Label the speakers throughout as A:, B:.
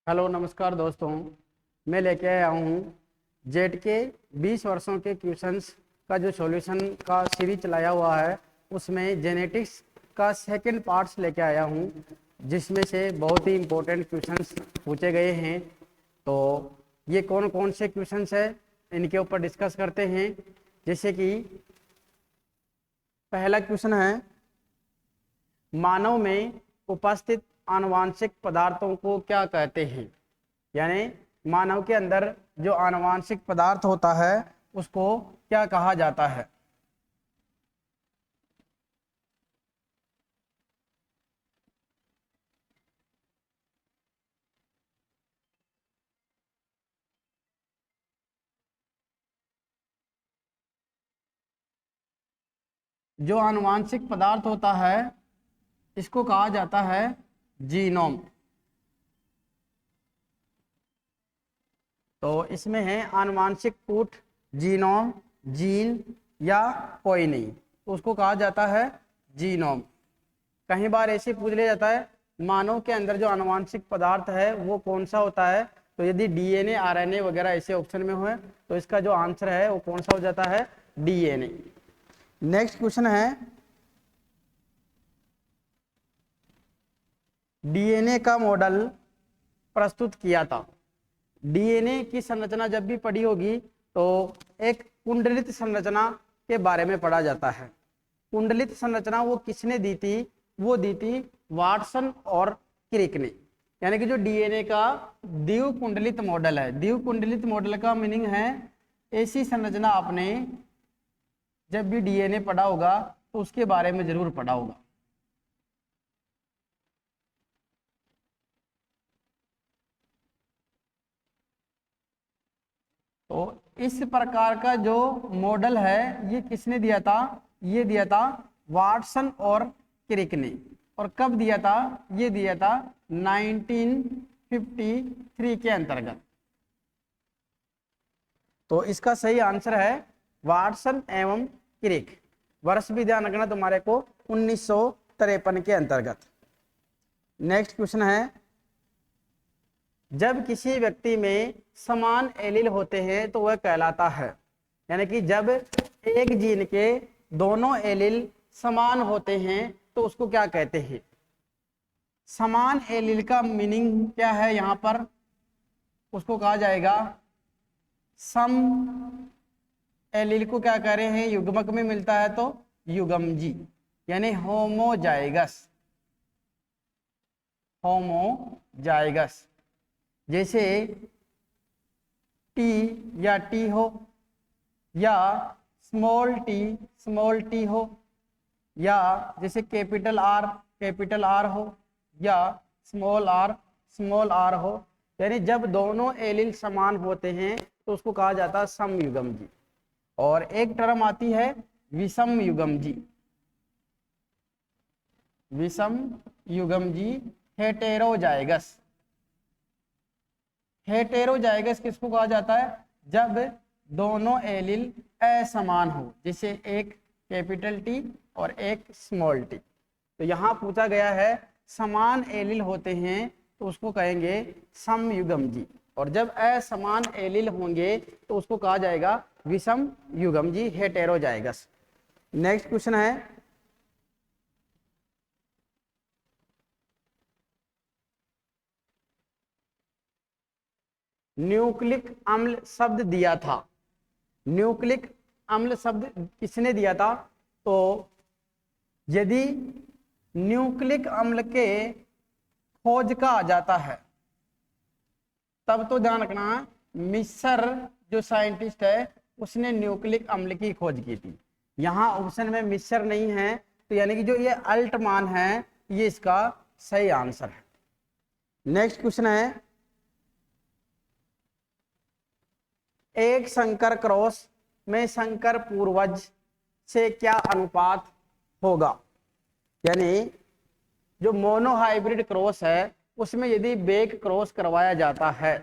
A: Hello नमस्कार दोस्तों। मैं लेके आया हूँ जेट के 20 वर्षों के क्वेश्चंस का जो सॉल्यूशन का सीरीज चलाया हुआ है, उसमें जेनेटिक्स का सेकंड पार्ट्स लेके आया हूँ, जिसमें से बहुत ही इम्पोर्टेंट क्वेश्चंस पूछे गए हैं। तो ये कौन कौन से क्वेश्चंस है, इनके ऊपर डिस्कस करते हैं। जैसे कि पहला क्वेश्चन है, मानव में उपस्थित आनुवांशिक पदार्थों को क्या कहते हैं। यानी मानव के अंदर जो आनुवांशिक पदार्थ होता है उसको क्या कहा जाता है। जो आनुवांशिक पदार्थ होता है इसको कहा जाता है जीनोम। तो इसमें है आनुवांशिक कूट, जीनोम, जीन या कोई नहीं, तो उसको कहा जाता है जीनोम। कई बार ऐसे पूछ लिया जाता है मानव के अंदर जो आनुवांशिक पदार्थ है वो कौन सा होता है, तो यदि डीएनए आरएनए वगैरह ऐसे ऑप्शन में हो तो इसका जो आंसर है वो कौन सा हो जाता है, डीएनए। नेक्स्ट क्वेश्चन है, डीएनए का मॉडल प्रस्तुत किया था। डीएनए की संरचना जब भी पढ़ी होगी तो एक कुंडलित संरचना के बारे में पढ़ा जाता है। कुंडलित संरचना वो किसने दी थी, वो दी थी वाटसन और क्रिक ने। यानी कि जो डीएनए का द्विव कुंडलित मॉडल है, द्विव कुंडलित मॉडल का मीनिंग है ऐसी संरचना आपने जब भी डीएनए पढ़ा होगा तो उसके बारे में जरूर पढ़ा होगा। तो इस प्रकार का जो मॉडल है ये किसने दिया था, ये दिया था वाटसन और क्रिक ने। और कब दिया था, ये दिया था 1953 के अंतर्गत। तो इसका सही आंसर है वाटसन एवं क्रिक। वर्ष भी ध्यान रखना तुम्हारे को 1953 के अंतर्गत। नेक्स्ट क्वेश्चन है, जब किसी व्यक्ति में समान एलील होते हैं तो वह कहलाता है। यानी कि जब एक जीन के दोनों एलील समान होते हैं तो उसको क्या कहते हैं। समान एलील का मीनिंग क्या है, यहां पर उसको कहा जाएगा सम एलील को क्या कह रहे हैं, युग्मक में मिलता है तो युग्मजी, यानी होमोजाइगस। होमोजाइगस जैसे टी या टी हो, या स्मॉल टी हो, या जैसे कैपिटल आर हो, या स्मॉल आर हो। यानी जब दोनों एलील समान होते हैं तो उसको कहा जाता है समयुग्मजी। और एक टर्म आती है विषम युग्मजी। विषम युग्मजी हेटेरोजाइगस। हेटेरोजाइगस किसको कहा जाता है, जब दोनों एलील असमान हो, जैसे एक कैपिटल टी और एक स्मॉल टी। तो यहां पूछा गया है समान एलील होते हैं तो उसको कहेंगे समयुग्मजी, और जब असमान एलील होंगे तो उसको कहा जाएगा विषम युग्मजी हेटेरोजाइगस। नेक्स्ट क्वेश्चन है, न्यूक्लिक अम्ल शब्द दिया था। न्यूक्लिक अम्ल शब्द किसने दिया था, तो यदि न्यूक्लिक अम्ल के खोज का आ जाता है तब तो ध्यान रखना मिस्र जो साइंटिस्ट है उसने न्यूक्लिक अम्ल की खोज की थी। यहां ऑप्शन में मिस्र नहीं है, तो यानी कि जो ये अल्टमान है ये इसका सही आंसर है। नेक्स्ट क्वेश्चन है, एक संकर क्रॉस में संकर पूर्वज से क्या अनुपात होगा। यानी जो मोनोहाइब्रिड क्रॉस है उसमें यदि बैक क्रॉस करवाया जाता है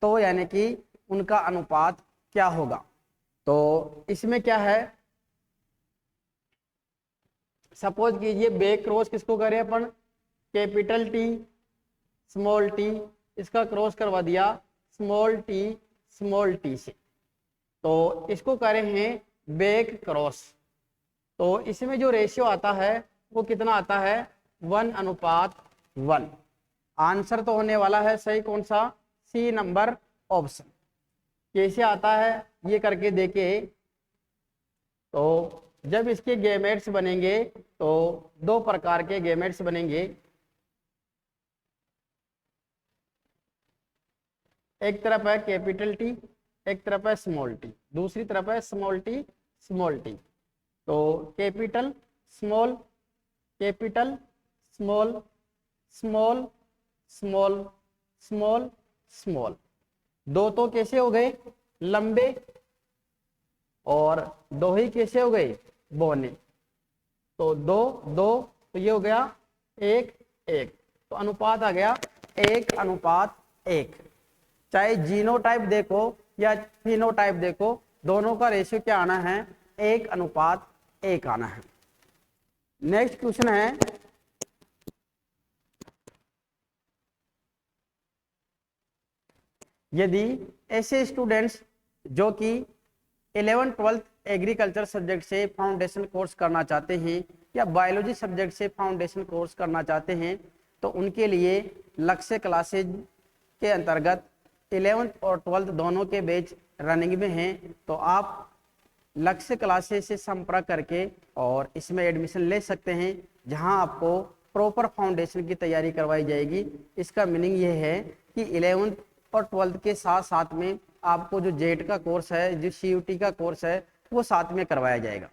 A: तो यानी कि उनका अनुपात क्या होगा। तो इसमें क्या है, सपोज कीजिए बैक क्रॉस किसको करें अपन, कैपिटल टी, स्मॉल टी इसका क्रॉस करवा दिया स्मॉल टी से, तो इसको कह रहे हैं बैक क्रॉस। तो इसमें जो रेशियो आता है वो कितना आता है 1:1। आंसर तो होने वाला है सही कौन सा, सी नंबर ऑप्शन। कैसे आता है ये करके देखे, तो जब इसके गैमेट्स बनेंगे तो दो प्रकार के गैमेट्स बनेंगे, एक तरफ है कैपिटल टी, एक तरफ है स्मॉल टी, दूसरी तरफ है स्मॉल टी। तो capital small, capital small, small small, small small, दो तो कैसे हो गए लंबे, और दो ही कैसे हो गए बौने, तो दो दो, तो ये हो गया 1:1, तो अनुपात आ गया 1:1। चाहे जीनोटाइप देखो या फिनोटाइप देखो, दोनों का रेशियो क्या आना है 1:1 आना है। नेक्स्ट क्वेश्चन है, यदि ऐसे स्टूडेंट्स जो कि 11th-12th एग्रीकल्चर सब्जेक्ट से फाउंडेशन कोर्स करना चाहते हैं या बायोलॉजी सब्जेक्ट से फाउंडेशन कोर्स करना चाहते हैं, तो उनके लिए लक्ष्य क्लासेज के अंतर्गत 11th और 12th दोनों के बैच रनिंग में हैं। तो आप लक्ष्य क्लासेज से संपर्क करके और इसमें एडमिशन ले सकते हैं, जहां आपको प्रॉपर फाउंडेशन की तैयारी करवाई जाएगी। इसका मीनिंग ये है कि 11th और 12th के साथ साथ में आपको जो जेट का कोर्स है, जो CUT का कोर्स है, वो साथ में करवाया जाएगा।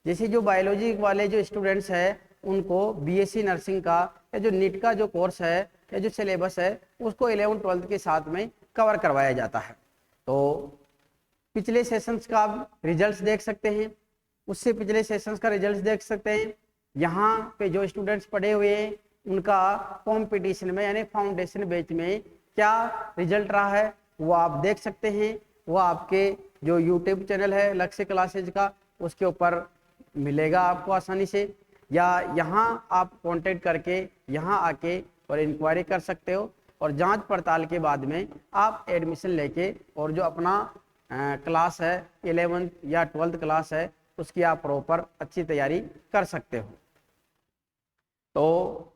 A: जैसे जो बायोलॉजी वाले जो स्टूडेंट्स हैं उनको BSc नर्सिंग का या जो नीट का जो कोर्स है या जो सिलेबस है उसको 11th-12th के साथ में कवर करवाया जाता है। तो पिछले सेशंस का आप रिजल्ट्स देख सकते हैं, उससे पिछले सेशंस का रिजल्ट्स देख सकते हैं। यहाँ पे जो स्टूडेंट्स पढ़े हुए हैं उनका कॉम्पिटिशन में यानी फाउंडेशन बैच में क्या रिजल्ट रहा है वो आप देख सकते हैं। वो आपके जो YouTube चैनल है लक्ष्य क्लासेज का, उसके ऊपर मिलेगा आपको आसानी से, या यहाँ आप कांटेक्ट करके यहाँ आके और इंक्वायरी कर सकते हो, और जांच पड़ताल के बाद में आप एडमिशन लेके और जो अपना क्लास है 11th या 12th क्लास है उसकी आप प्रॉपर अच्छी तैयारी कर सकते हो। तो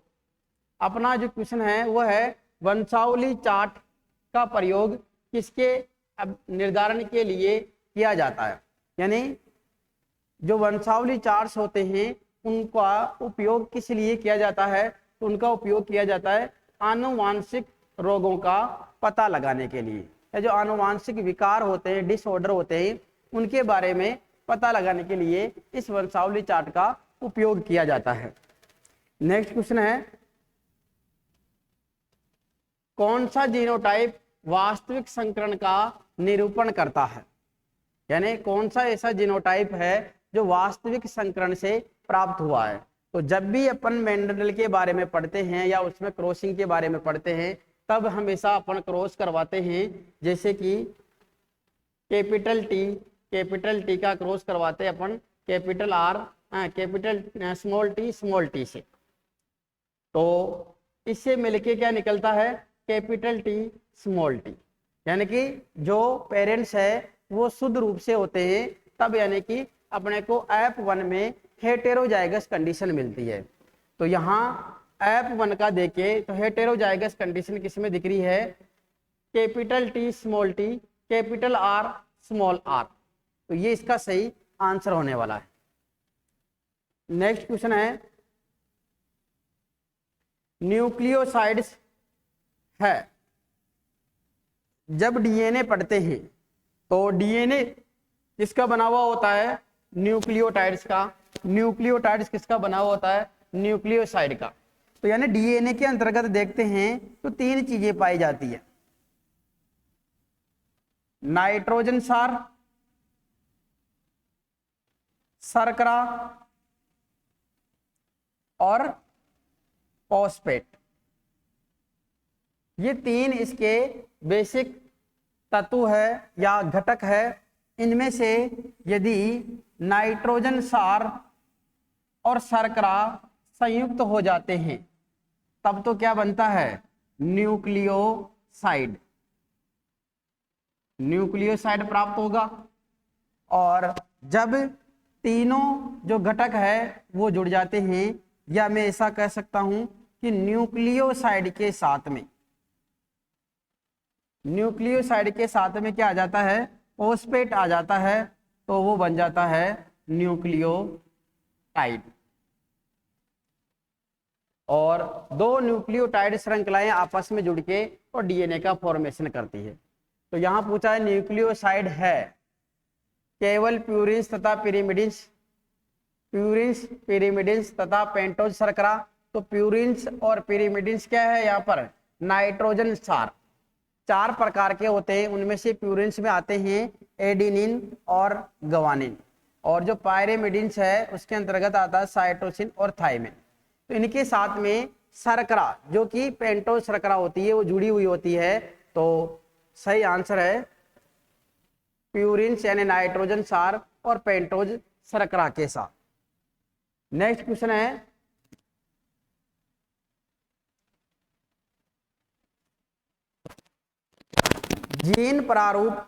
A: अपना जो क्वेश्चन है वो है वंशावली चार्ट का प्रयोग किसके निर्धारण के लिए किया जाता है, यानी जो वंशावली चार्ट्स होते हैं उनका उपयोग किस लिए किया जाता है, तो उनका उपयोग किया जाता है आनुवांशिक रोगों का पता लगाने के लिए, या जो आनुवांशिक विकार होते हैं, डिसऑर्डर होते हैं, उनके बारे में पता लगाने के लिए इस वंशावली चार्ट का उपयोग किया जाता है। नेक्स्ट क्वेश्चन है, कौन सा जीनोटाइप वास्तविक संकरण का निरूपण करता है, यानी कौन सा ऐसा जीनोटाइप है जो वास्तविक संकरण से प्राप्त हुआ है। तो जब भी अपन मेंडल के बारे में पढ़ते हैं या उसमें क्रॉसिंग के बारे में पढ़ते हैं तब हमेशा अपन क्रॉस करवाते हैं, जैसे कि कैपिटल टी का क्रॉस करवाते हैं अपन capital R capital small T से। तो इससे मिलके क्या निकलता है कैपिटल T स्मॉल टी, यानी कि जो पेरेंट्स है वो शुद्ध रूप से होते हैं, तब यानी कि अपने को F1 में हेटेरोजाइगस कंडीशन मिलती है। तो यहाँ F1 का देखे तो हेटेरोजाइगस कंडीशन किस में दिख रही है, capital T small T capital R small r, तो ये इसका सही आंसर होने वाला है। नेक्स्ट क्वेश्चन है, न्यूक्लियोसाइड्स है, जब डीएनए पढ़ते हैं तो डीएनए किसका बना हुआ होता है, न्यूक्लियोटाइड्स का। न्यूक्लियोटाइड्स किसका बना हुआ होता है, न्यूक्लियोसाइड का। तो यानी डीएनए के अंतर्गत देखते हैं तो तीन चीजें पाई जाती है, नाइट्रोजन सार, शर्करा और फॉस्फेट। ये तीन इसके बेसिक तत्व है या घटक है। इनमें से यदि नाइट्रोजन सार और शर्करा संयुक्त हो जाते हैं तब तो क्या बनता है, न्यूक्लियोटाइड न्यूक्लियोसाइड प्राप्त होगा। और जब तीनों जो घटक है वो जुड़ जाते हैं, या मैं ऐसा कह सकता हूं कि न्यूक्लियोसाइड के साथ में क्या आ जाता है, फॉस्फेट आ जाता है, तो वो बन जाता है न्यूक्लियोटाइड। और दो न्यूक्लियोटाइड श्रृंखलाएं आपस में जुड़ के और डीएनए का फॉर्मेशन करती है। तो यहां पूछा है न्यूक्लियोसाइड है केवल प्यूरिन्स तथा पिरिमिडिन्स तथा पेंटोज शर्करा। तो प्यूरिन्स और पिरिमिडिन्स क्या है, यहाँ पर नाइट्रोजन क्षार 4 प्रकार के होते हैं। उनमें से प्यूरिन्स में आते हैं एडिनिन और गवानिन, और जो पायरिमिडिन्स है उसके अंतर्गत आता है साइटोसिन और थाइमिन। तो इनके साथ में शर्करा जो कि पेंटोज शर्करा होती है वो जुड़ी हुई होती है। तो सही आंसर है प्यूरिन्स यानी नाइट्रोजन क्षार और पेंटोज शर्करा के साथ। नेक्स्ट क्वेश्चन है जीन प्रारूप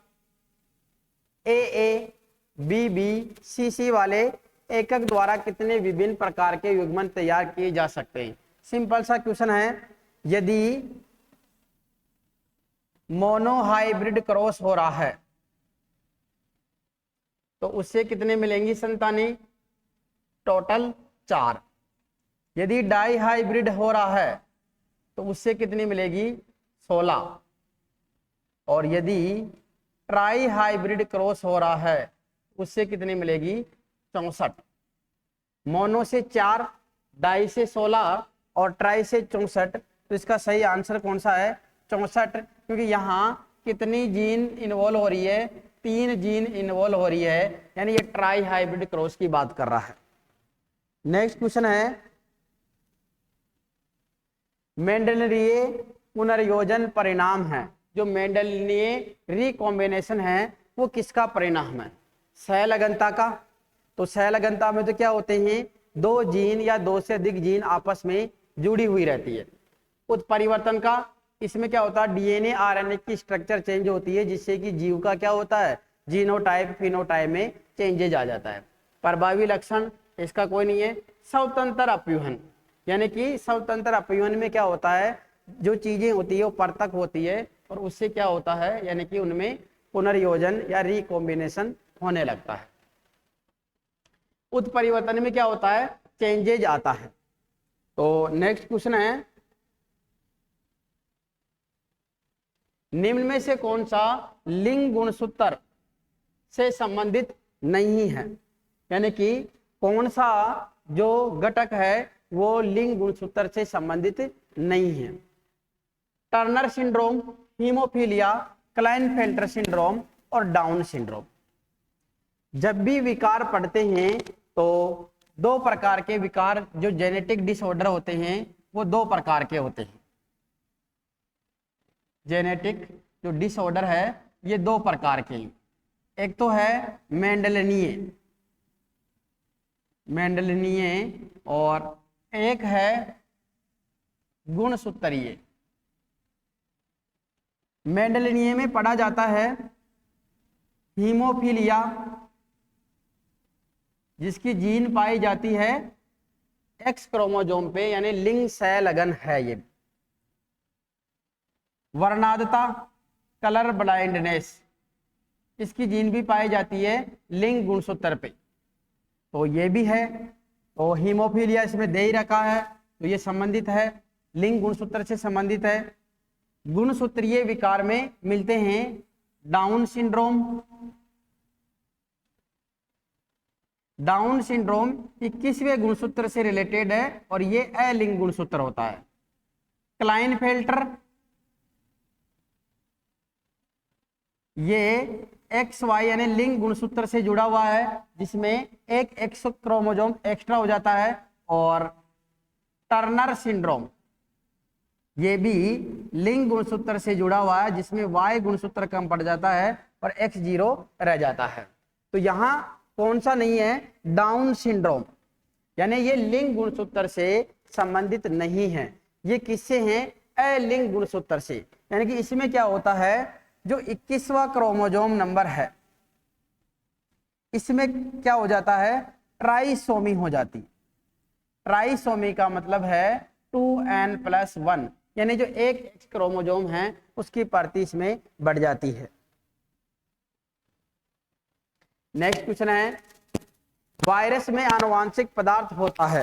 A: AA, BB, CC वाले एकक द्वारा कितने विभिन्न प्रकार के युग्मन तैयार किए जा सकते हैं। सिंपल सा क्वेश्चन है, यदि मोनोहाइब्रिड क्रॉस हो रहा है तो उससे कितने मिलेंगी संतानें, टोटल 4। यदि डाई हाइब्रिड हो रहा है तो उससे कितनी मिलेगी, 16। और यदि ट्राई हाइब्रिड क्रॉस हो रहा है उससे कितनी मिलेगी, 64। मोनो से 4, डाई से 16 और ट्राई से 64। तो इसका सही आंसर कौन सा है, 64, क्योंकि यहाँ कितनी जीन इन्वॉल्व हो रही है, 3 जीन इन्वॉल्व हो रही है, यानी ये ट्राई हाइब्रिड क्रॉस की बात कर रहा है। नेक्स्ट क्वेश्चन है मेंडेलियन पुनर्योजन परिणाम है। जो मेंडेलियन रिकॉम्बिनेशन है वो किसका परिणाम है, सहलगनता का। तो सहलगनता में तो क्या होते हैं, 2 जीन या 2 से अधिक जीन आपस में जुड़ी हुई रहती है। उत्परिवर्तन का, इसमें क्या होता है, डीएनए आरएनए की स्ट्रक्चर चेंज होती है, जिससे कि जीव का क्या होता है, जीनोटाइप फिनोटाइप में चेंजेज आ जाता है। प्रभावी लक्षण इसका कोई नहीं है। स्वतंत्र अपव्यूहन, यानी कि स्वतंत्र अपव्यूहन में क्या होता है, जो चीजें होती है वो परतक होती है और उससे क्या होता है, यानी कि उनमें पुनर्योजन या रिकॉम्बिनेशन होने लगता है। उत्परिवर्तन में क्या होता है, चेंजेज आता है। तो नेक्स्ट क्वेश्चन है निम्न में से कौन सा लिंग गुणसूत्र से संबंधित नहीं है, यानी कि कौन सा जो घटक है वो लिंग गुणसूत्र से संबंधित नहीं है। Turner syndrome, haemophilia, Klinefelter syndrome और डाउन सिंड्रोम। जब भी विकार पढ़ते हैं तो 2 प्रकार के विकार जो जेनेटिक डिसऑर्डर होते हैं वो 2 प्रकार के होते हैं। जेनेटिक जो डिसऑर्डर है ये 2 प्रकार के हैं। एक तो है मेंडेलियन और एक है गुणसूत्रीय। मेंडेलियन में पढ़ा जाता है हीमोफीलिया, जिसकी जीन पाई जाती है X क्रोमोसोम पे, यानी लिंग सहलगन है ये। वर्णांधता, कलर ब्लाइंडनेस, इसकी जीन भी पाई जाती है लिंग गुणसूत्र पे, तो ये भी है। तो हीमोफीलिया इसमें दे ही रखा है, तो ये संबंधित है, लिंग गुणसूत्र से संबंधित है। गुणसूत्रीय विकार में मिलते हैं डाउन सिंड्रोम। डाउन सिंड्रोम 21वें गुणसूत्र से रिलेटेड है और ये अलिंग गुणसूत्र होता है। क्लाइनफेल्टर ये XY यानी लिंग गुणसूत्र से जुड़ा हुआ है, जिसमें एक X क्रोमोसोम एक्स्ट्रा हो जाता है। और टर्नर सिंड्रोम ये भी लिंग गुणसूत्र से जुड़ा हुआ है, जिसमें Y गुणसूत्र कम पड़ जाता है और X 0 रह जाता है। तो यहाँ कौन सा नहीं है, डाउन सिंड्रोम, यानी ये लिंग गुणसूत्र से संबंधित नहीं है। ये किससे हैं, अलिंग गुणसूत्र से। यानी कि इसमें क्या होता है, जो 21वां क्रोमोजोम नंबर है इसमें क्या हो जाता है, ट्राइसोमी हो जाती। ट्राइसोमी का मतलब है 2n+1, यानी जो एक एक्स क्रोमोजोम है उसकी प्रति इसमें बढ़ जाती है। नेक्स्ट क्वेश्चन है, वायरस में आनुवांशिक पदार्थ होता है।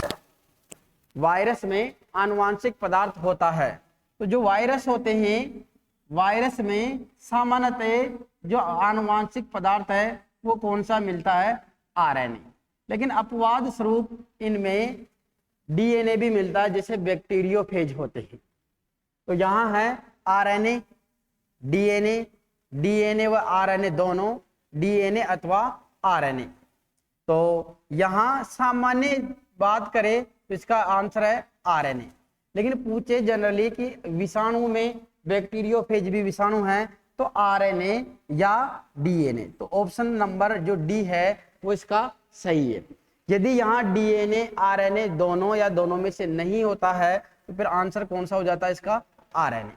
A: वायरस में आनुवांशिक पदार्थ होता है, तो जो वायरस होते हैं वायरस में सामान्यतः जो आनुवांशिक पदार्थ है वो कौन सा मिलता है, आरएनए। लेकिन अपवाद स्वरूप इनमें डीएनए भी मिलता है, जैसे बैक्टीरियोफेज होते हैं। तो यहाँ है आरएनए, डीएनए, डीएनए व आरएनए दोनों, डीएनए अथवा आरएनए। तो यहाँ सामान्य बात करें तो इसका आंसर है आरएनए। लेकिन पूछे जनरली कि विषाणु में बैक्टीरियोफेज भी विषाणु है, तो आरएनए या डीएनए, तो ऑप्शन नंबर जो डी है वो इसका सही है। यदि यहाँ डीएनए आरएनए दोनों या दोनों में से नहीं होता है तो फिर आंसर कौन सा हो जाता है इसका, आरएनए।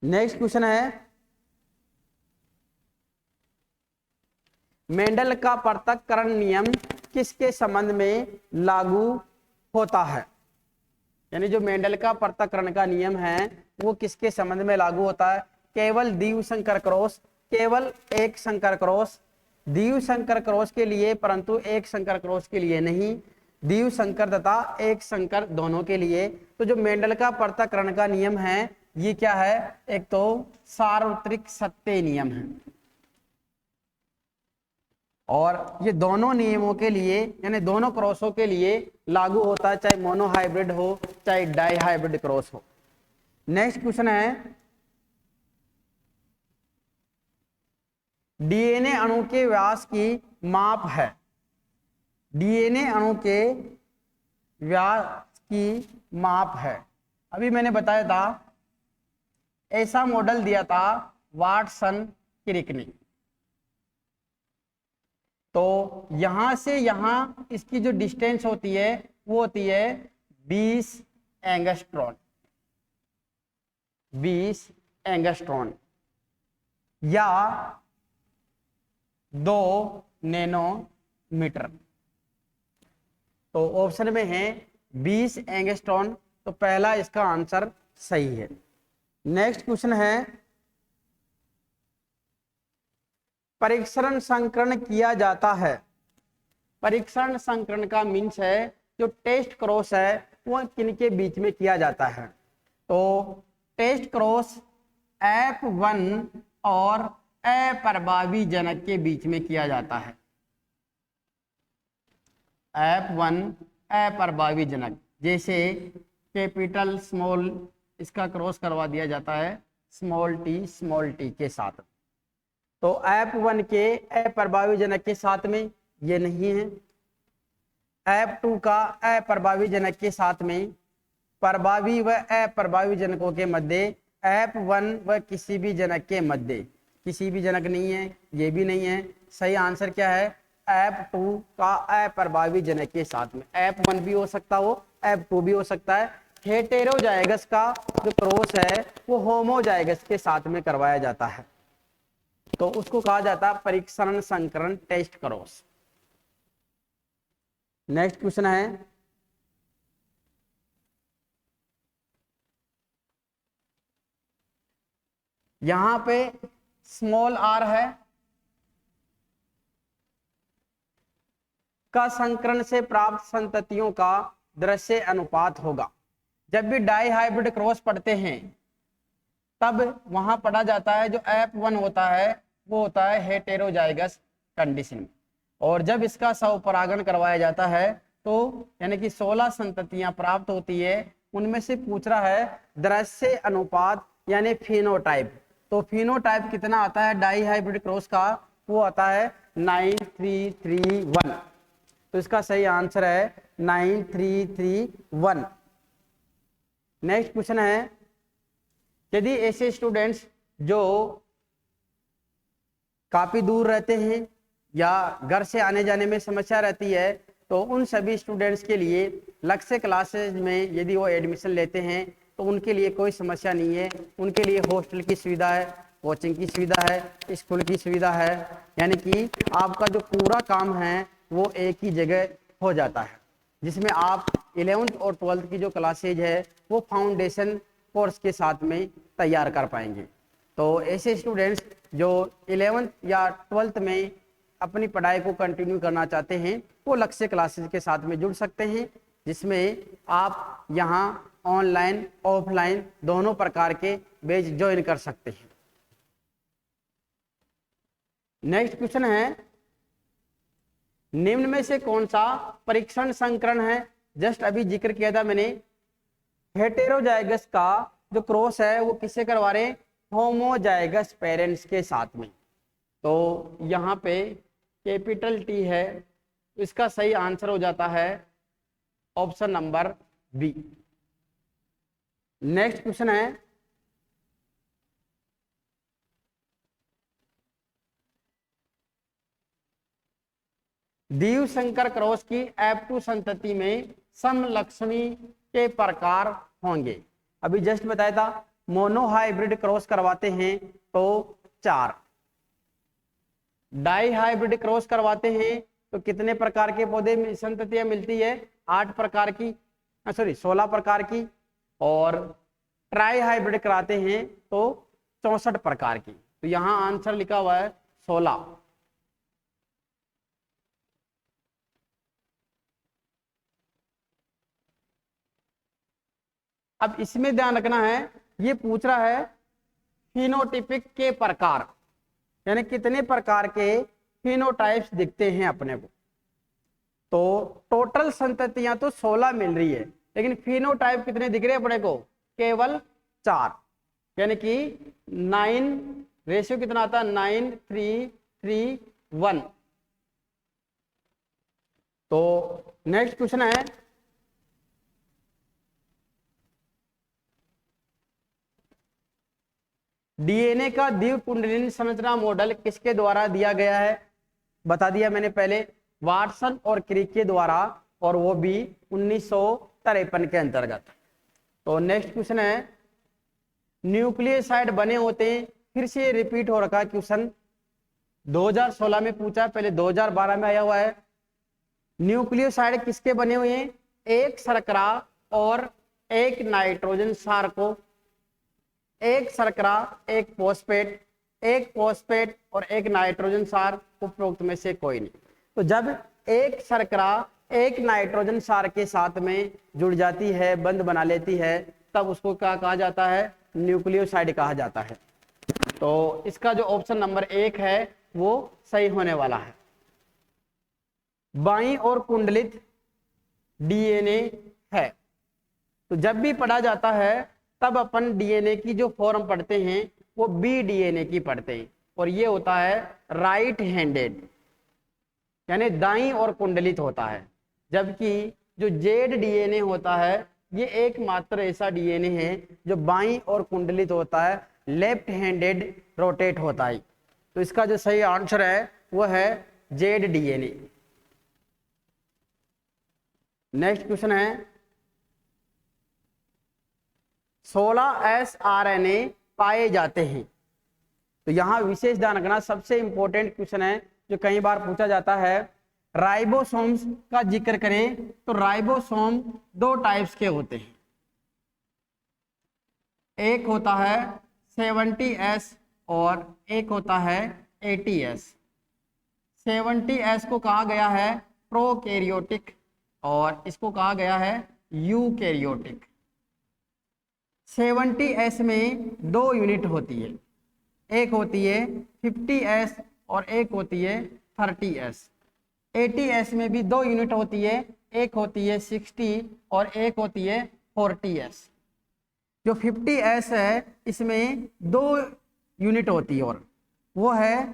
A: नेक्स्ट क्वेश्चन है, मेंडल का पृथक्करण नियम किसके संबंध में लागू होता है। यानी जो मेंडल का पृथक्करण का नियम है वो किसके संबंध में लागू होता है, केवल द्विसंकर क्रॉस, केवल एक संकर क्रॉस, द्विसंकर क्रॉस के लिए परंतु एक संकर क्रॉस के लिए नहीं, द्विसंकर तथा एक संकर दोनों के लिए। तो जो मेंडल का पृथक्करण का नियम है ये क्या है, एक तो सार्वत्रिक सत्य नियम है, और ये दोनों नियमों के लिए यानी दोनों क्रॉसों के लिए लागू होता है, चाहे मोनोहाइब्रिड हो चाहे डाइहाइब्रिड क्रॉस हो। नेक्स्ट क्वेश्चन है, डीएनए अणु के व्यास की माप है। डीएनए अणु के व्यास की माप है, अभी मैंने बताया था, ऐसा मॉडल दिया था वाटसन क्रिक ने। तो यहां से यहां इसकी जो डिस्टेंस होती है वो होती है 20 एंगस्ट्रॉन, 20 एंगस्ट्रॉन या 2 नैनोमीटर। तो ऑप्शन में है 20 एंगस्ट्रॉन, तो पहला इसका आंसर सही है। नेक्स्ट क्वेश्चन है, परीक्षण संकरण किया जाता है। परीक्षण संकरण का मीन्स है जो टेस्ट क्रॉस है वो किनके बीच में किया जाता है। तो टेस्ट क्रॉस F1 और अप्रभावी जनक के बीच में किया जाता है। F1 अप्रभावी जनक, जैसे कैपिटल स्मॉल इसका क्रॉस करवा दिया जाता है स्मॉल टी के साथ। तो F1 के अप्रभावी जनक के साथ में ये नहीं है, F2 का अप्रभावी जनक के साथ में, प्रभावी व अप्रभावी जनकों के मध्य, F1 व किसी भी जनक के मध्य, किसी भी जनक नहीं है, ये भी नहीं है। सही आंसर क्या है, F2 का अप्रभावी जनक के साथ में। F1 भी हो सकता हो, F2 भी हो सकता है। हेटेरोजाइगस का जो क्रॉस है वो होमोजाइगस के साथ में करवाया जाता है, तो उसको कहा जाता है परीक्षण संकरण टेस्ट क्रॉस। नेक्स्ट क्वेश्चन है, यहां पे स्मॉल r है का संकरण से प्राप्त संततियों का दृश्य अनुपात होगा। जब भी डाई हाइब्रिड क्रॉस पढ़ते हैं तब वहां पढ़ा जाता है जो F1 होता है वो होता है हेटेरोजाइगस कंडीशन, और जब इसका स्वपरागण करवाया जाता है तो यानी कि 16 संततियां प्राप्त होती है, उनमें से पूछ रहा है दृश्य अनुपात यानी फिनोटाइप। तो फिनोटाइप कितना आता है डाई हाइब्रिड क्रॉस का, वो आता है 9331। तो इसका सही आंसर है 9331। नेक्स्ट क्वेश्चन है, यदि ऐसे स्टूडेंट्स जो काफी दूर रहते हैं या घर से आने जाने में समस्या रहती है, तो उन सभी स्टूडेंट्स के लिए लक्ष्य क्लासेस में यदि वो एडमिशन लेते हैं तो उनके लिए कोई समस्या नहीं है। उनके लिए हॉस्टल की सुविधा है, कोचिंग की सुविधा है, स्कूल की सुविधा है, यानी कि आपका जो पूरा काम है वो एक ही जगह हो जाता है, जिसमें आप 11th और 12th की जो क्लासेज है वो फाउंडेशन कोर्स के साथ में तैयार कर पाएंगे। तो ऐसे स्टूडेंट्स जो 11th या 12th में अपनी पढ़ाई को कंटिन्यू करना चाहते हैं वो लक्ष्य क्लासेज के साथ में जुड़ सकते हैं, जिसमें आप यहाँ ऑनलाइन ऑफलाइन दोनों प्रकार के बैच ज्वाइन कर सकते हैं। नेक्स्ट क्वेश्चन है, निम्न में से कौन सा परीक्षण संकरण है? जस्ट अभी जिक्र किया था मैंने, हेटेरोजाइगस का जो क्रॉस है वो किससे करवा रहे हैं? होमोजाइगस पेरेंट्स के साथ में। तो यहाँ पे कैपिटल टी है, इसका सही आंसर हो जाता है option number B. Next question है, दीव शंकर क्रॉस की F2 संतति में समलक्षणी के प्रकार होंगे। अभी जस्ट बताया था मोनोहाइब्रिड क्रॉस करवाते हैं तो 4, डाई हाइब्रिड क्रॉस करवाते हैं तो कितने प्रकार के पौधे में संततियां मिलती है? 8 प्रकार की, 16 प्रकार की। और ट्राई हाइब्रिड कराते हैं तो 64 प्रकार की। तो यहां आंसर लिखा हुआ है 16। अब इसमें ध्यान रखना है, ये पूछ रहा है फिनोटिपिक के प्रकार, यानी कितने प्रकार के फिनोटाइप्स दिखते हैं अपने को। तो टोटल संततियां तो 16 मिल रही है, लेकिन फिनोटाइप कितने दिख रहे हैं अपने को? केवल 4, यानी कि 9 रेशियो कितना आता है? 9:3:3:1। तो नेक्स्ट क्वेश्चन है, डीएनए का द्विकुंडलिनी संरचना मॉडल किसके द्वारा दिया गया है? बता दिया मैंने पहले, वाटसन और क्रिक के द्वारा, और वो भी 1953 के अंतर्गत। तो नेक्स्ट क्वेश्चन है, न्यूक्लियोसाइड बने होते हैं, फिर से रिपीट हो रखा है क्वेश्चन, 2016 में पूछा, पहले 2012 में आया हुआ है। न्यूक्लियोसाइड किसके बने हुए हैं? एक शर्करा और एक नाइट्रोजन सार को, एक शर्करा एक फॉस्फेट, एक फॉस्फेट और एक नाइट्रोजन सार, उपरोक्त में से कोई नहीं। तो जब एक शर्करा एक नाइट्रोजन सार के साथ में जुड़ जाती है, बंध बना लेती है, तब उसको क्या कहा जाता है? न्यूक्लियोसाइड कहा जाता है। तो इसका जो ऑप्शन नंबर 1 है वो सही होने वाला है। बाईं और कुंडलित डीएनए है। तो जब भी पढ़ा जाता है तब अपन डीएनए की जो फॉर्म पढ़ते हैं वो बी डीएनए की पढ़ते हैं, और ये होता है राइट हैंडेड, यानी दाईं और कुंडलित होता है। जबकि जो जेड डीएनए होता है ये एकमात्र ऐसा डीएनए है जो बाईं और कुंडलित होता है, लेफ्ट हैंडेड रोटेट होता है। तो इसका जो सही आंसर है वो है जेड डीएनए। नेक्स्ट क्वेश्चन है, 16 एसआरएनए पाए जाते हैं। तो यहां विशेष ध्यान रखना, सबसे इंपॉर्टेंट क्वेश्चन है जो कई बार पूछा जाता है। राइबोसोम्स का जिक्र करें तो राइबोसोम 2 टाइप्स के होते हैं, एक होता है 70S और एक होता है 80S। 70S को कहा गया है प्रोकैरियोटिक और इसको कहा गया है यूकैरियोटिक। 70S में 2 यूनिट होती है, एक होती है 50S और एक होती है 30S। 80S में भी 2 यूनिट होती है, एक होती है 60 और एक होती है 40S। जो 50S है इसमें 2 यूनिट होती है और वो है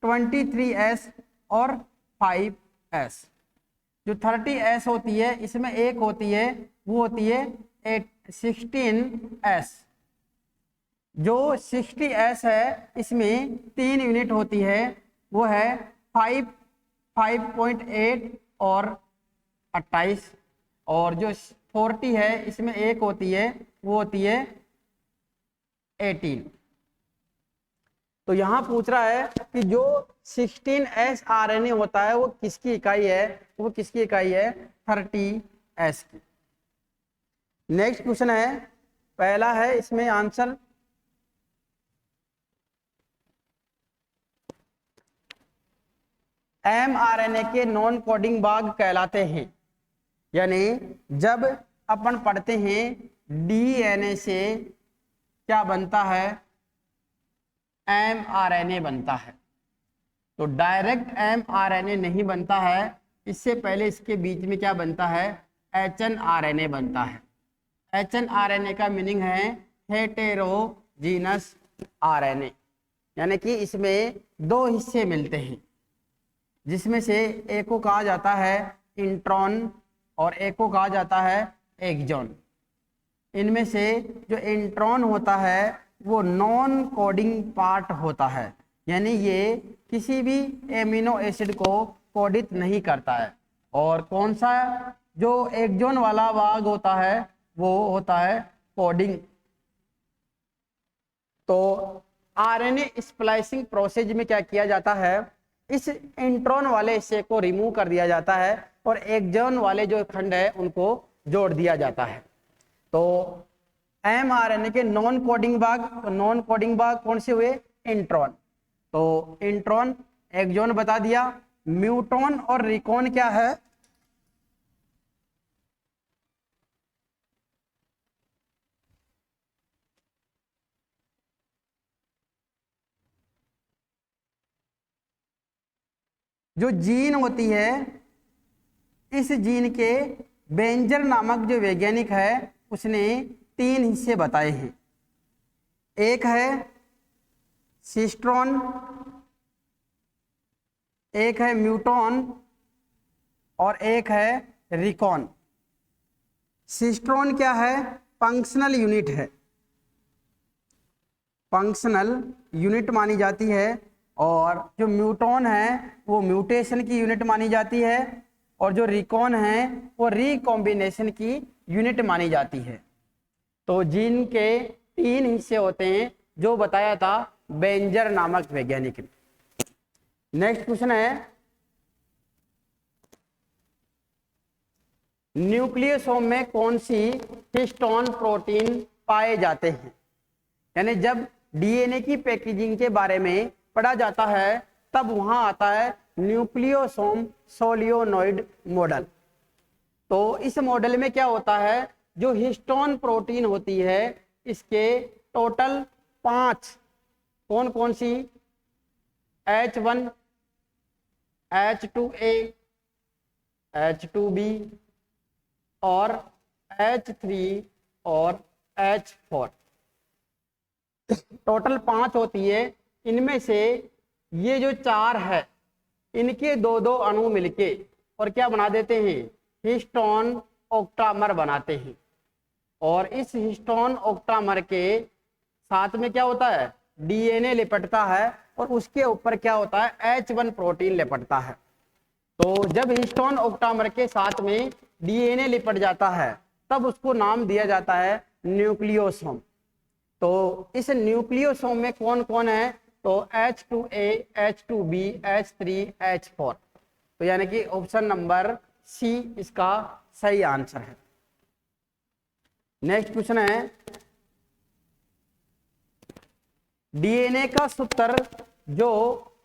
A: 23S और 5S। जो 30S होती है इसमें एक होती है, वो होती है 16S। जो 60S है इसमें 3 यूनिट होती है, वो है 5.8 और 28। और जो 40 है, इसमें एक होती है, वो होती है 18। तो यहां पूछ रहा है कि जो 16s RNA होता है वो किसकी इकाई है, वो किसकी इकाई है, 30s की। नेक्स्ट क्वेश्चन है, पहला है इसमें आंसर, mRNA के नॉन कोडिंग भाग कहलाते हैं। यानी जब अपन पढ़ते हैं DNA से क्या बनता है, mRNA बनता है। तो डायरेक्ट mRNA नहीं बनता है, इससे पहले इसके बीच में क्या बनता है, hnRNA बनता है। hnRNA का मीनिंग है हेटेरोजीनस RNA, यानी कि इसमें दो हिस्से मिलते हैं, जिसमें से एक को कहा जाता है इंट्रॉन और एक को कहा जाता है एक्सॉन। इनमें से जो इंट्रॉन होता है वो नॉन कोडिंग पार्ट होता है, यानी ये किसी भी एमिनो एसिड को कोडित नहीं करता है। और कौन सा जो एक्सॉन वाला भाग होता है वो होता है कोडिंग। तो आरएनए स्प्लाइसिंग प्रोसेस में क्या किया जाता है, इस इंट्रॉन वाले हिस्से को रिमूव कर दिया जाता है और एक्सॉन वाले जो खंड है उनको जोड़ दिया जाता है। तो mRNA के नॉन कोडिंग भाग, तो नॉन कोडिंग भाग कौन से हुए, इंट्रॉन। तो इंट्रॉन, एक्सॉन बता दिया। म्यूटॉन और रिकॉन क्या है, जो जीन होती है, इस जीन के बेंजर नामक जो वैज्ञानिक है उसने 3 हिस्से बताए हैं। एक है सिस्ट्रॉन, एक है म्यूटॉन और एक है रिकॉन। सिस्ट्रॉन क्या है, फंक्शनल यूनिट है, फंक्शनल यूनिट मानी जाती है। और जो म्यूटॉन है वो म्यूटेशन की यूनिट मानी जाती है और जो रिकॉन है वो रिकॉम्बिनेशन की यूनिट मानी जाती है। तो जीन के 3 हिस्से होते हैं जो बताया था बेंजर नामक वैज्ञानिक ने। नेक्स्ट क्वेश्चन है, न्यूक्लियोसोम में कौन सी हिस्टोन प्रोटीन पाए जाते हैं। यानी जब डीएनए की पैकेजिंग के बारे में पढ़ा जाता है तब वहां आता है न्यूक्लियोसोम सोलिनोइड मॉडल। तो इस मॉडल में क्या होता है, जो हिस्टोन प्रोटीन होती है इसके टोटल 5, कौन कौन सी, H1, H2A, H2B और H3 और H4, टोटल 5 होती है। इनमें से ये जो 4 है इनके 2-2 अणु मिलके और क्या बना देते हैं, हिस्टोन ऑक्टामर बनाते हैं। और इस हिस्टोन ऑक्टामर के साथ में क्या होता है, डीएनए लिपटता है और उसके ऊपर क्या होता है, H1 प्रोटीन लिपटता है। तो जब हिस्टोन ऑक्टामर के साथ में डीएनए लिपट जाता है तब उसको नाम दिया जाता है न्यूक्लियोसोम। तो इस न्यूक्लियोसोम में कौन कौन है, तो H2A, H2B, H3, H4। तो यानी कि ऑप्शन नंबर सी इसका सही आंसर है। नेक्स्ट क्वेश्चन है, डीएनए का सूत्र जो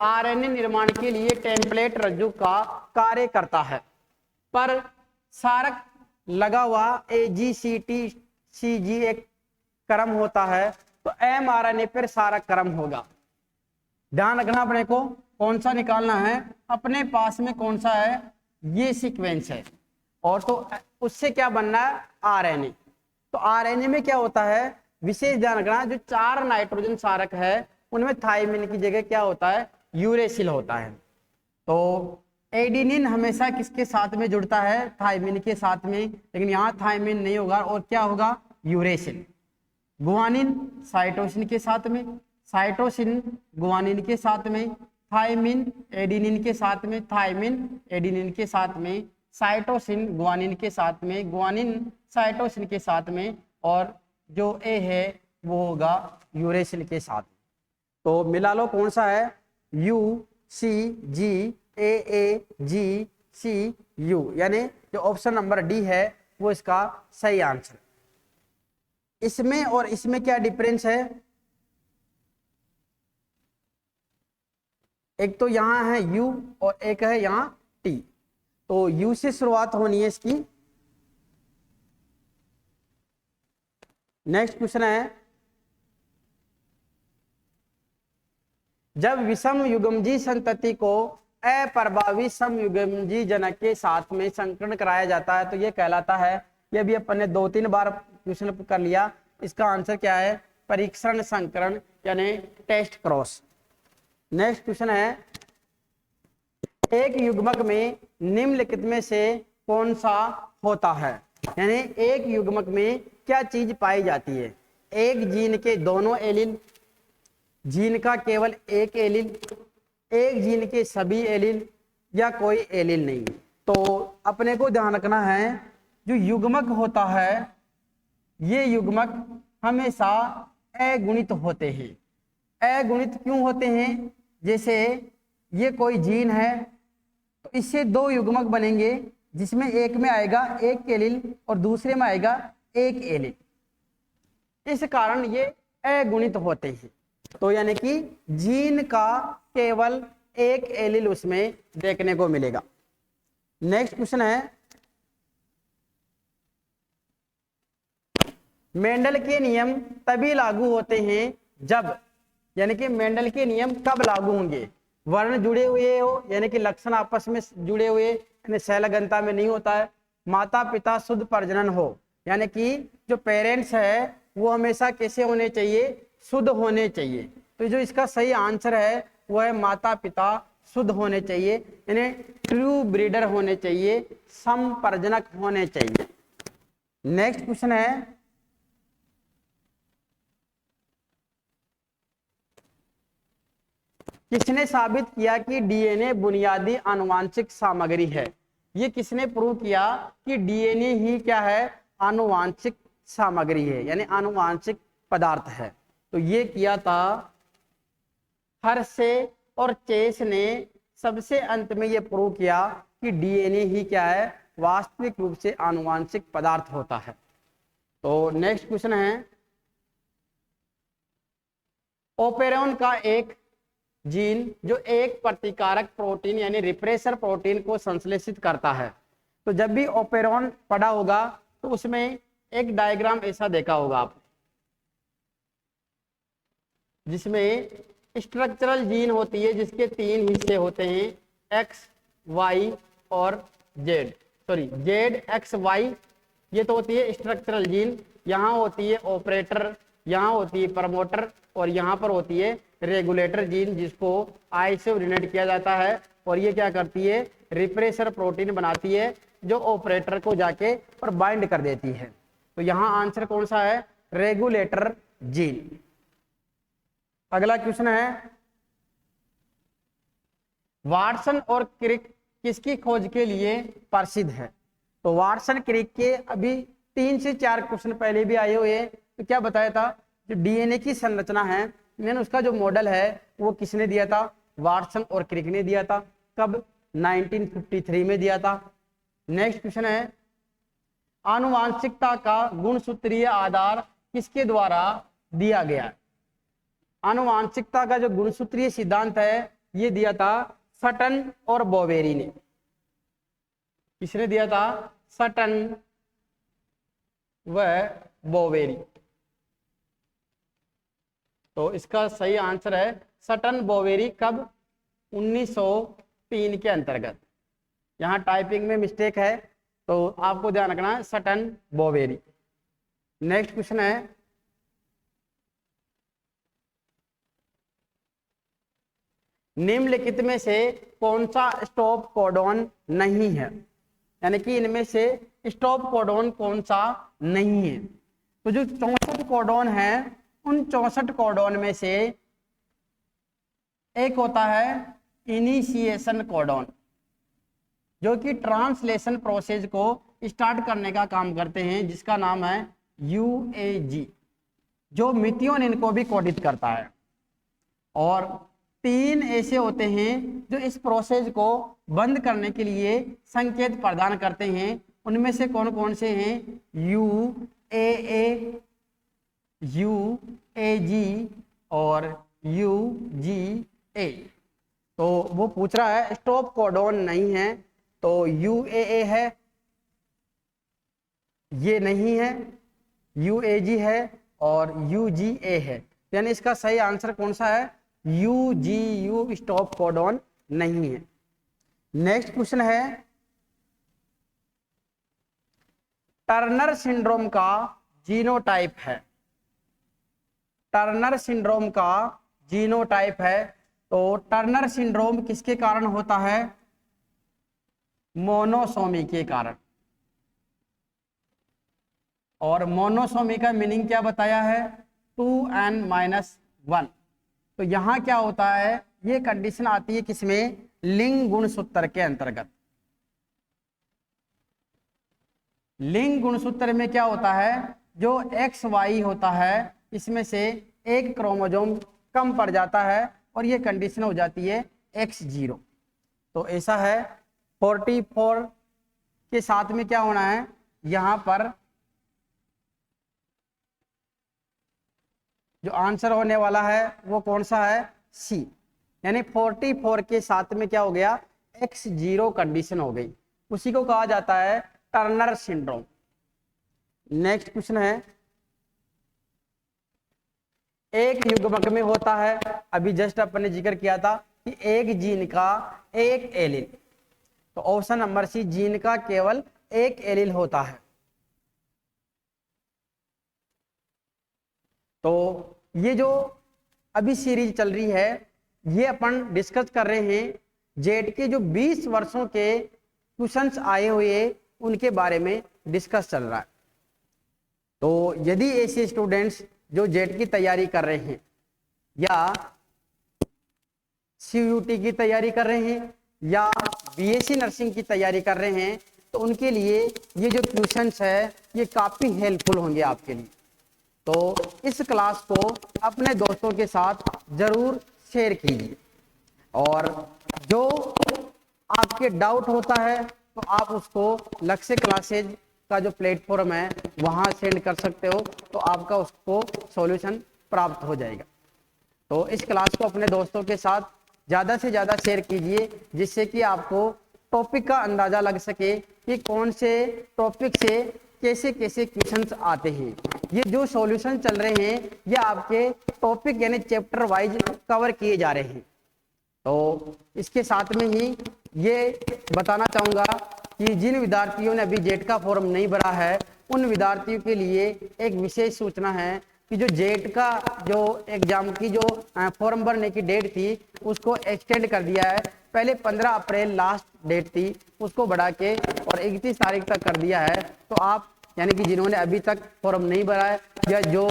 A: आरएनए निर्माण के लिए टेम्पलेट रज्जु का कार्य करता है, पर सारक लगा हुआ AGCT-CG एक क्रम होता है, तो mRNA पर सारक क्रम होगा। ध्यान रखना अपने को कौन सा निकालना है, अपने पास में कौन सा है, ये सीक्वेंस है और तो उससे क्या बनना है, आरएनए। तो आरएनए में क्या होता है, विशेष ध्यान रखना, जो 4 नाइट्रोजन सारक है उनमें थाइमिन की जगह क्या होता है, यूरेसिल होता है। तो एडिनिन हमेशा किसके साथ में जुड़ता है, थाइमिन के साथ में, लेकिन यहाँ थाइमिन नहीं होगा और क्या होगा, यूरेसिल। गुआनिन साइटोसिन के साथ में, साइटोसिन गुआनिन के साथ में, थाइमिन एडिनिन के साथ में, थाइमिन एडिनिन के साथ में, साइटोसिन ग्वानिन के साथ में, ग्वानिन साइटोसिन के साथ में, और जो ए है वो होगा यूरेसिल के साथ। तो मिला लो कौन सा है, you see ji A ji C you, यानी जो ऑप्शन नंबर डी है वो इसका सही आंसर। इसमें और इसमें क्या डिफरेंस है, एक तो यहां है यू और एक है यहां टी। तो यू से शुरुआत होनी है इसकी। नेक्स्ट क्वेश्चन है, जब विषम युग्मजी संतति को अप्रभावी समयुग्मजी जनक के साथ में संकरण कराया जाता है तो यह कहलाता है, यह भी अपन ने 2-3 बार क्वेश्चन कर लिया। इसका आंसर क्या है, परीक्षण संकरण यानी टेस्ट क्रॉस। नेक्स्ट क्वेश्चन है, एक युग्मक में निम्नलिखित में से कौन सा होता है, यानी एक युग्मक में क्या चीज पाई जाती है, एक जीन के दोनों एलील, जीन का केवल एक एलील, एक जीन के सभी एलील, या कोई एलील नहीं। तो अपने को ध्यान रखना है, जो युग्मक होता है ये युग्मक हमेशा अगुणित होते हैं। अगुणित क्यों होते हैं, जैसे ये कोई जीन है तो इससे 2 युग्मक बनेंगे, जिसमें एक में आएगा एक एलील और दूसरे में आएगा एक एलील, इस कारण ये अगुणित होते हैं। तो यानी कि जीन का केवल एक एलील उसमें देखने को मिलेगा। नेक्स्ट क्वेश्चन है, मेंडल के नियम तभी लागू होते हैं जब, यानी कि मेंडल के नियम कब लागू होंगे, वर्ण जुड़े हुए हो, यानी कि लक्षण आपस में जुड़े हुए, यानी शैलघनता में नहीं होता है, माता पिता शुद्ध प्रजनन हो, यानी कि जो पेरेंट्स है वो हमेशा कैसे होने चाहिए, शुद्ध होने चाहिए। तो जो इसका सही आंसर है वो है माता पिता शुद्ध होने चाहिए, यानी ट्रू ब्रीडर होने चाहिए, समप्रजनक होने चाहिए। नेक्स्ट क्वेश्चन है, किसने साबित किया कि डीएनए बुनियादी आनुवांशिक सामग्री है, ये किसने प्रूव किया कि डीएनए ही क्या है, आनुवांशिक सामग्री है, यानी आनुवांशिक पदार्थ है। तो ये किया था हर्शे और चेस ने सबसे अंत में ये प्रूव किया कि डीएनए ही क्या है, वास्तविक रूप से आनुवांशिक पदार्थ होता है। तो नेक्स्ट क्वेश्चन है, ओपेरॉन का एक जीन जो एक प्रतिकारक प्रोटीन यानी रिप्रेसर प्रोटीन को संश्लेषित करता है। तो जब भी ओपेरॉन पढ़ा होगा तो उसमें एक डायग्राम ऐसा देखा होगा आप, जिसमें स्ट्रक्चरल जीन होती है जिसके 3 हिस्से होते हैं, एक्स वाई और Z, sorry Z X Y, ये तो होती है स्ट्रक्चरल जीन। यहाँ होती है ऑपरेटर, यहाँ होती है प्रमोटर, और यहाँ पर होती है रेगुलेटर जीन, जिसको आई से ओरिजिनेट किया जाता है। और ये क्या करती है, रिप्रेसर प्रोटीन बनाती है जो ऑपरेटर को जाके और बाइंड कर देती है। तो यहाँ आंसर कौन सा है, रेगुलेटर जीन। अगला क्वेश्चन है, वाटसन और क्रिक किसकी खोज के लिए प्रसिद्ध है। तो वाटसन क्रिक के अभी 3 से 4 क्वेश्चन पहले भी आए हुए हैं। तो क्या बताया था, जो डीएनए की संरचना है, मैंने उसका जो मॉडल है वो किसने दिया था, वाटसन और क्रिक ने दिया था। कब, 1953 में दिया था। नेक्स्ट क्वेश्चन है, आनुवांशिकता का गुणसूत्रीय आधार किसके द्वारा दिया गया है। आनुवांशिकता का जो गुणसूत्रीय सिद्धांत है ये दिया था सटन और बोवेरी ने। किसने दिया था, सटन व बोवेरी। तो इसका सही आंसर है सटन बोवेरी। कब, 1903 के अंतर्गत। यहाँ टाइपिंग में मिस्टेक है तो आपको ध्यान रखना है, सटन बोवेरी। नेक्स्ट क्वेश्चन है, निम्नलिखित में से कौन सा स्टॉप कोडॉन नहीं है, यानी कि इनमें से स्टॉप कोडॉन कौन सा नहीं है। तो जो 64 कोडॉन है उन 64 कोडॉन में से एक होता है इनिशिएशन कोडॉन, जो कि ट्रांसलेशन प्रोसेस को स्टार्ट करने का काम करते हैं, जिसका नाम है यूएजी, जो मिथियोनिन को भी कोडित करता है। और 3 ऐसे होते हैं जो इस प्रोसेस को बंद करने के लिए संकेत प्रदान करते हैं। उनमें से कौन कौन से हैं? UAA, UAG और UGA। तो वो पूछ रहा है, स्टॉप कोडॉन नहीं है तो UAA है, ये नहीं है, UAG है और UGA है। यानी इसका सही आंसर कौन सा है? UGU, स्टॉप कोडॉन नहीं है। नेक्स्ट क्वेश्चन है, टर्नर सिंड्रोम का जीनोटाइप है। टर्नर सिंड्रोम का जीनोटाइप है। तो टर्नर सिंड्रोम किसके कारण होता है? मोनोसोमी के कारण। और मोनोसोमी का मीनिंग क्या बताया है? 2n-1। तो यहां क्या होता है? ये कंडीशन आती है किसमें? लिंग गुणसूत्र के अंतर्गत। लिंग गुणसूत्र में क्या होता है? जो XY होता है, इसमें से एक क्रोमोसोम कम पड़ जाता है और ये कंडीशन हो जाती है X0। तो ऐसा है। 44 के साथ में क्या होना है? यहां पर जो आंसर होने वाला है वो कौन सा है? C। यानी 44 के साथ में क्या हो गया? X0 कंडीशन हो गई। उसी को कहा जाता है टर्नर सिंड्रोम। नेक्स्ट क्वेश्चन है, एक युग्मक में होता है, अभी जस्ट अपन ने जिक्र किया था कि एक जीन का एक एलील। तो ऑप्शन नंबर सी, जीन का केवल एक एलील होता है। तो ये जो अभी सीरीज चल रही है, ये अपन डिस्कस कर रहे हैं जेट के जो 20 वर्षों के क्वेश्चंस आए हुए उनके बारे में डिस्कस चल रहा है। तो यदि ऐसे स्टूडेंट्स जो जेट की तैयारी कर रहे हैं या CUT की तैयारी कर रहे हैं या BSc नर्सिंग की तैयारी कर रहे हैं, तो उनके लिए ये जो क्वेश्चंस है ये काफ़ी हेल्पफुल होंगे आपके लिए। तो इस क्लास को अपने दोस्तों के साथ ज़रूर शेयर कीजिए। और जो आपके डाउट होता है तो आप उसको लक्ष्य क्लासेज का जो प्लेटफॉर्म है वहाँ सेंड कर सकते हो, तो आपका उसको सॉल्यूशन प्राप्त हो जाएगा। तो इस क्लास को अपने दोस्तों के साथ ज़्यादा से ज़्यादा शेयर कीजिए, जिससे कि आपको टॉपिक का अंदाज़ा लग सके कि कौन से टॉपिक से कैसे कैसे क्वेश्चंस आते हैं। ये जो सॉल्यूशन चल रहे हैं ये आपके टॉपिक यानी चैप्टर वाइज कवर किए जा रहे हैं। तो इसके साथ में ही ये बताना चाहूँगा कि जिन विद्यार्थियों ने अभी जेट का फॉर्म नहीं भरा है, उन विद्यार्थियों के लिए एक विशेष सूचना है कि जो जेट का जो एग्जाम की जो फॉर्म भरने की डेट थी उसको एक्सटेंड कर दिया है। पहले 15 अप्रैल लास्ट डेट थी, उसको बढ़ा के और 31 तारीख तक कर दिया है। तो आप यानी कि जिन्होंने अभी तक फॉर्म नहीं भरा है या जो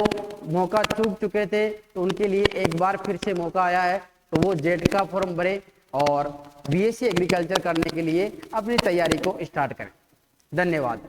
A: मौका चूक चुके थे, तो उनके लिए एक बार फिर से मौका आया है। तो वो जेट का फॉर्म भरें और BSc एग्रीकल्चर करने के लिए अपनी तैयारी को स्टार्ट करें। धन्यवाद।